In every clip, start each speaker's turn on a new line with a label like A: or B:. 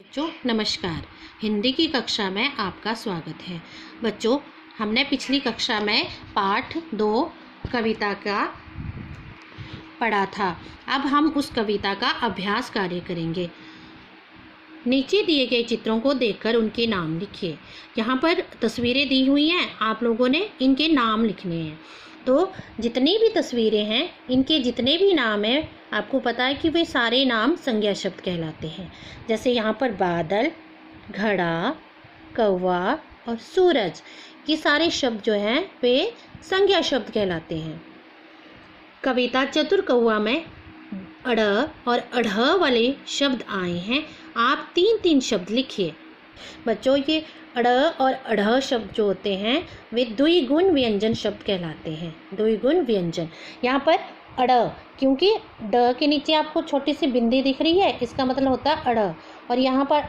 A: बच्चों नमस्कार। हिंदी की कक्षा में आपका स्वागत है। बच्चों, हमने पिछली कक्षा में पाठ 2 कविता का पढ़ा था। अब हम उस कविता का अभ्यास कार्य करेंगे। नीचे दिए गए चित्रों को देखकर उनके नाम लिखिए। यहाँ पर तस्वीरें दी हुई हैं, आप लोगों ने इनके नाम लिखने हैं। तो जितनी भी तस्वीरें हैं, इनके जितने भी नाम हैं, आपको पता है कि वे सारे नाम संज्ञा शब्द कहलाते हैं। जैसे यहाँ पर बादल, घड़ा, कौवा और सूरज, ये सारे शब्द जो हैं वे संज्ञा शब्द कहलाते हैं। कविता चतुर कौवा में अड़ और अढ़ वाले शब्द आए हैं। आप 3-3 शब्द लिखिए। बच्चों, ये अड़ और अढ़ शब्द जो होते हैं वे द्विगुण व्यंजन शब्द कहलाते हैं। द्विगुण व्यंजन। यहाँ पर अड़, क्योंकि ड के नीचे आपको छोटी सी बिंदी दिख रही है, इसका मतलब होता है अड़। और यहाँ पर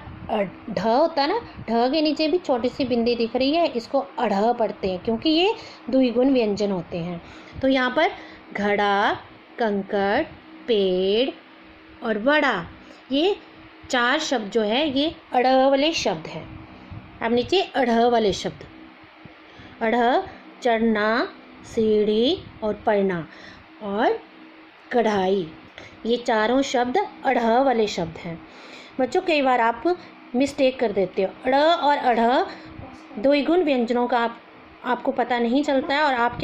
A: ढ होता है ना, ढ के नीचे भी छोटी सी बिंदी दिख रही है, इसको अढ़ पढ़ते हैं क्योंकि ये द्विगुण व्यंजन होते हैं। तो यहाँ पर घड़ा, कंकड़, पेड़ और बड़ा, ये 4 शब्द जो है ये अड़ वाले शब्द हैं। अब नीचे अढ़ वाले शब्द, अढ़ चढ़ना, सीढ़ी और पढ़ना और कढ़ाई, ये चारों शब्द अढ़ वाले शब्द हैं। बच्चों, कई बार आप मिस्टेक कर देते हो। अड़ और अढ़ द्विगुण व्यंजनों का आपको पता नहीं चलता है, और आप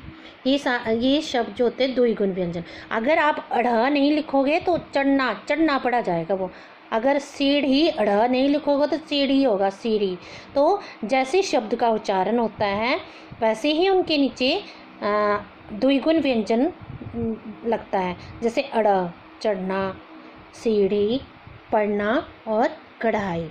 A: ये शब्द जो होते हैं द्विगुण व्यंजन। अगर आप अढ़ नहीं लिखोगे तो चढ़ना पड़ा जाएगा वो। अगर सीढ़ी अढ़ नहीं लिखोगे तो सीढ़ी होगा, सीढ़ी। तो जैसे शब्द का उच्चारण होता है वैसे ही उनके नीचे द्विगुण व्यंजन लगता है। जैसे अड़ चढ़ना, सीढ़ी पढ़ना और कढ़ाई।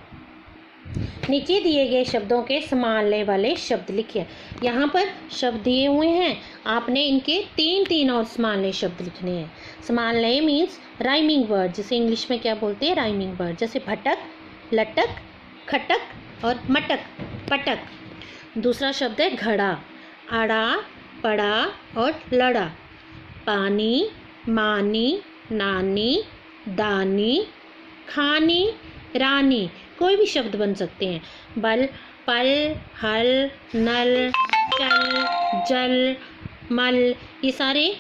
A: नीचे दिए गए शब्दों के समानलय वाले शब्द लिखिए। यहाँ पर शब्द दिए हुए हैं, आपने इनके 3-3 और समानलय शब्द लिखने हैं। समानलय मीन्स राइमिंग वर्ड, जिसे इंग्लिश में क्या बोलते हैं, राइमिंग वर्ड। जैसे भटक, लटक, खटक और मटक, पटक। दूसरा शब्द है घड़ा, आड़ा, पड़ा और लड़ा। पानी, मानी, नानी, दानी, खानी, रानी, कोई भी शब्द बन सकते हैं। बल, पल, हल, नल, चल, जल, मल, ये सारे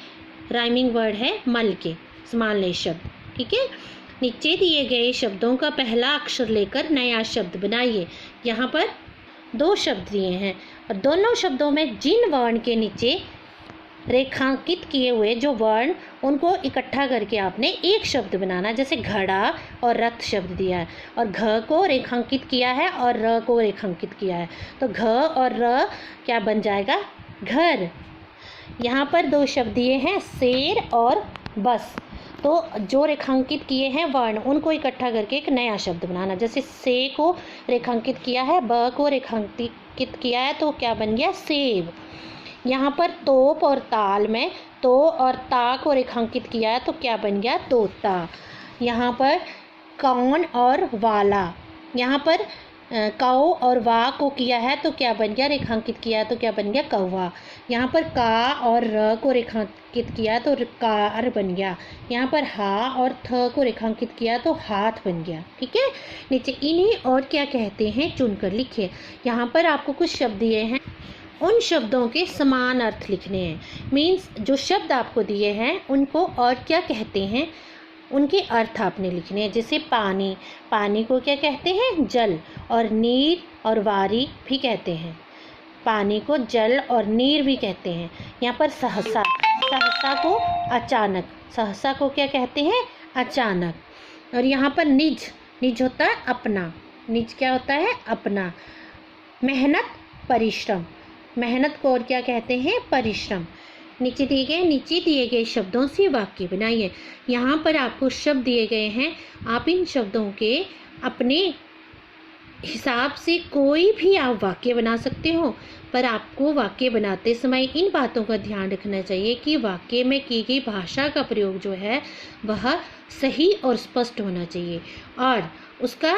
A: राइमिंग वर्ड है मल के समानलय शब्द। ठीक है। नीचे दिए गए शब्दों का पहला अक्षर लेकर नया शब्द बनाइए। यहाँ पर 2 शब्द दिए हैं और दोनों शब्दों में जिन वर्ण के नीचे रेखांकित किए हुए जो वर्ण, उनको इकट्ठा करके आपने एक शब्द बनाना। जैसे घड़ा और रथ शब्द दिया है, और घ को रेखांकित किया है और र को रेखांकित किया है, तो घ और र क्या बन जाएगा, घर। यहाँ पर 2 शब्द दिए हैं, शेर और बस। तो जो रेखांकित किए हैं वर्ण, उनको इकट्ठा करके एक नया शब्द बनाना। जैसे से को रेखांकित किया है, ब को रेखांकित किया है, तो क्या बन गया, सेब। यहाँ पर तोप और ताल में तो और ता को रेखांकित किया है, तो क्या बन गया, तोता। यहाँ पर कौन और वाला, यहाँ पर कौ और वा को किया है, तो क्या बन गया, रेखांकित किया है, तो क्या बन गया, कौवा। यहाँ पर का और र को रेखांकित किया है, तो कार बन गया। यहाँ पर हा और थ को रेखांकित किया तो हाथ बन गया। ठीक है। नीचे इन्हें और क्या कहते हैं चुनकर लिखिए। यहाँ पर आपको कुछ शब्द दिए हैं, उन शब्दों के समान अर्थ लिखने हैं। मीन्स जो शब्द आपको दिए हैं उनको और क्या कहते हैं, उनके अर्थ आपने लिखने हैं। जैसे पानी, पानी को क्या कहते हैं, जल। और नीर और वारी भी कहते हैं, पानी को जल और नीर भी कहते हैं। यहाँ पर सहसा, सहसा को अचानक, सहसा को क्या कहते हैं, अचानक। और यहाँ पर निज, निज होता है अपना, निज क्या होता है, अपना। मेहनत, परिश्रम, मेहनत को और क्या कहते हैं, परिश्रम। नीचे दिए गए शब्दों से वाक्य बनाइए। यहाँ पर आपको शब्द दिए गए हैं, आप इन शब्दों के अपने हिसाब से कोई भी आप वाक्य बना सकते हो, पर आपको वाक्य बनाते समय इन बातों का ध्यान रखना चाहिए कि वाक्य में की गई भाषा का प्रयोग जो है वह सही और स्पष्ट होना चाहिए, और उसका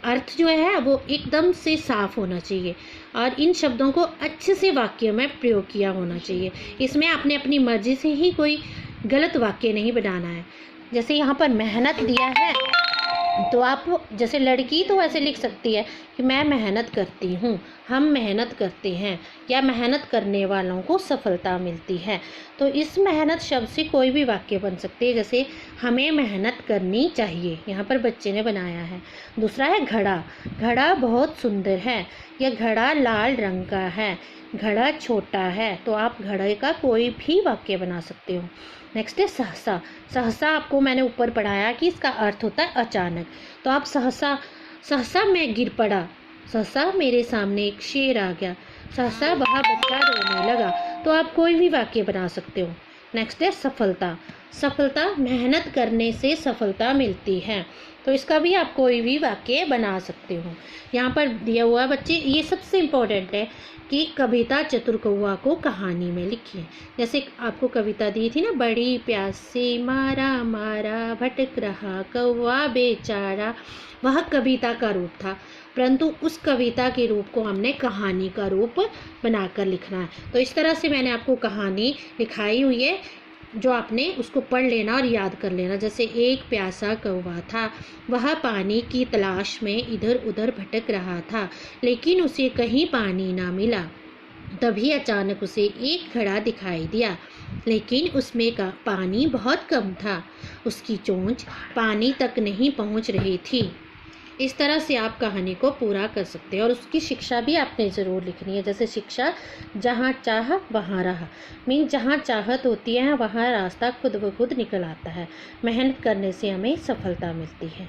A: अर्थ जो है वो एकदम से साफ होना चाहिए, और इन शब्दों को अच्छे से वाक्य में प्रयोग किया होना चाहिए। इसमें आपने अपनी मर्जी से ही कोई गलत वाक्य नहीं बनाना है। जैसे यहाँ पर मेहनत दिया है, तो आप जैसे लड़की तो ऐसे लिख सकती है कि मैं मेहनत करती हूँ, हम मेहनत करते हैं, या मेहनत करने वालों को सफलता मिलती है। तो इस मेहनत शब्द से कोई भी वाक्य बन सकते हैं, जैसे हमें मेहनत करनी चाहिए, यहाँ पर बच्चे ने बनाया है। दूसरा है घड़ा, घड़ा बहुत सुंदर है, या घड़ा लाल रंग का है, घड़ा छोटा है। तो आप घड़े का कोई भी वाक्य बना सकते हो। नेक्स्ट है सहसा, सहसा आपको मैंने ऊपर पढ़ाया कि इसका अर्थ होता है अचानक। तो आप सहसा, सहसा मैं गिर पड़ा, सहसा मेरे सामने एक शेर आ गया, सहसा वह बच्चा रोने लगा। तो आप कोई भी वाक्य बना सकते हो। नेक्स्ट है सफलता, सफलता मेहनत करने से सफलता मिलती है। तो इसका भी आप कोई भी वाक्य बना सकते हो। यहाँ पर दिया हुआ बच्चे, ये सबसे इम्पोर्टेंट है कि कविता चतुर कौआ को कहानी में लिखिए। जैसे आपको कविता दी थी ना, बड़ी प्यास से मारा मारा भटक रहा कौआ बेचारा, वह कविता का रूप था, परंतु उस कविता के रूप को हमने कहानी का रूप बनाकर लिखना है। तो इस तरह से मैंने आपको कहानी लिखाई हुई है, जो आपने उसको पढ़ लेना और याद कर लेना। जैसे एक प्यासा कौवा था, वह पानी की तलाश में इधर उधर भटक रहा था, लेकिन उसे कहीं पानी ना मिला। तभी अचानक उसे एक घड़ा दिखाई दिया, लेकिन उसमें का पानी बहुत कम था, उसकी चोंच पानी तक नहीं पहुंच रही थी। इस तरह से आप कहानी को पूरा कर सकते हैं। और उसकी शिक्षा भी आपने ज़रूर लिखनी है। जैसे शिक्षा, जहाँ चाह वहाँ राह, मीन जहाँ चाहत होती है वहाँ रास्ता खुद ब खुद निकल आता है। मेहनत करने से हमें सफलता मिलती है।